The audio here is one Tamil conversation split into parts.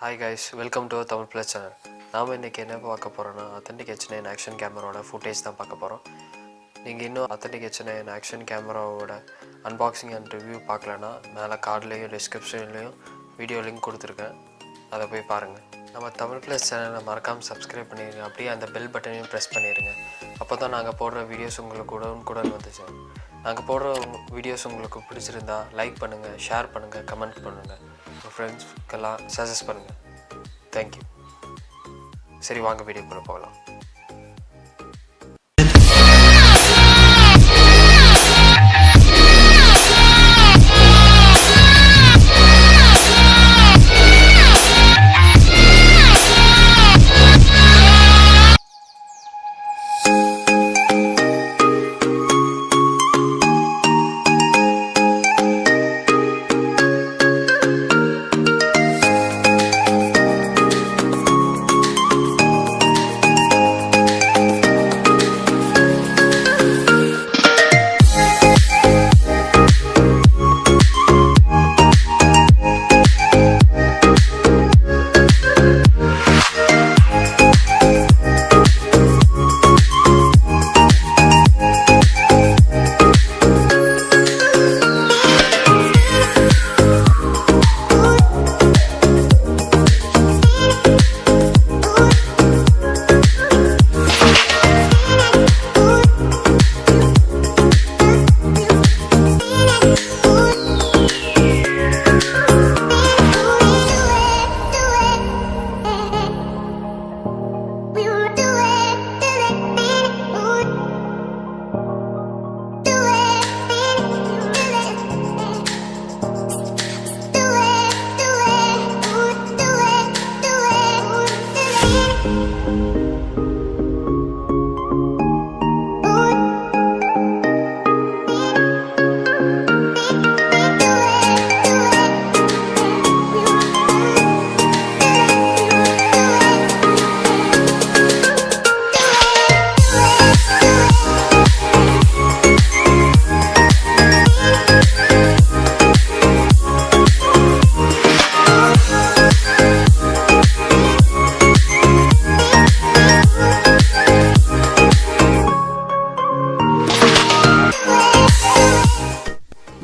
Hi guys, welcome to our Tamil Plus channel. நாம இன்னைக்கு என்ன பார்க்க போறோம்னா authentic H9 ஆக்ஷன் கேமராவோட ஃபுட்டேஜ் தான் பார்க்க போறோம். நீங்க இன்னும் authentic H9 ஆக்ஷன் கேமராவோட அன்பாக்சிங் அண்ட் ரிவ்யூ பார்க்கலனா மேலே கார்ட்லயும் டிஸ்கிரிப்ஷன்லயும் வீடியோ லிங்க் கொடுத்திருக்கேன். அதை போய் பாருங்க. நம்ம தமிழ் Plus சேனலை மறக்காம Subscribe பண்ணிருங்க. அப்படியே அந்த பெல் பட்டனையும் பிரஸ் பண்ணிருங்க. அப்பதான் நாங்க போடுற வீடியோஸ் உங்களுக்கு உடனுக்குடன் வந்து சேரும். நாங்க போடுற வீடியோஸ் உங்களுக்கு பிடிச்சிருந்தா லைக் பண்ணுங்க, ஷேர் பண்ணுங்க, கமெண்ட் பண்ணுங்க. உங்கள் ஃப்ரெண்ட்ஸ்க்கெல்லாம் சஜஸ்ட் பண்ணுங்கள். தேங்க்யூ. சரி, வாங்க வீடியோக்குள்ளே போகலாம்.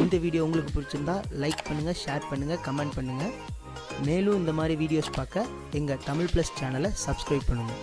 இந்த வீடியோ உங்களுக்கு பிடிச்சிருந்தா லைக் பண்ணுங்கள், ஷேர் பண்ணுங்கள், கமெண்ட் பண்ணுங்கள். மேலும் இந்த மாதிரி வீடியோஸ் பார்க்க எங்கள் தமிழ் ப்ளஸ் சேனலை சப்ஸ்கிரைப் பண்ணுங்கள்.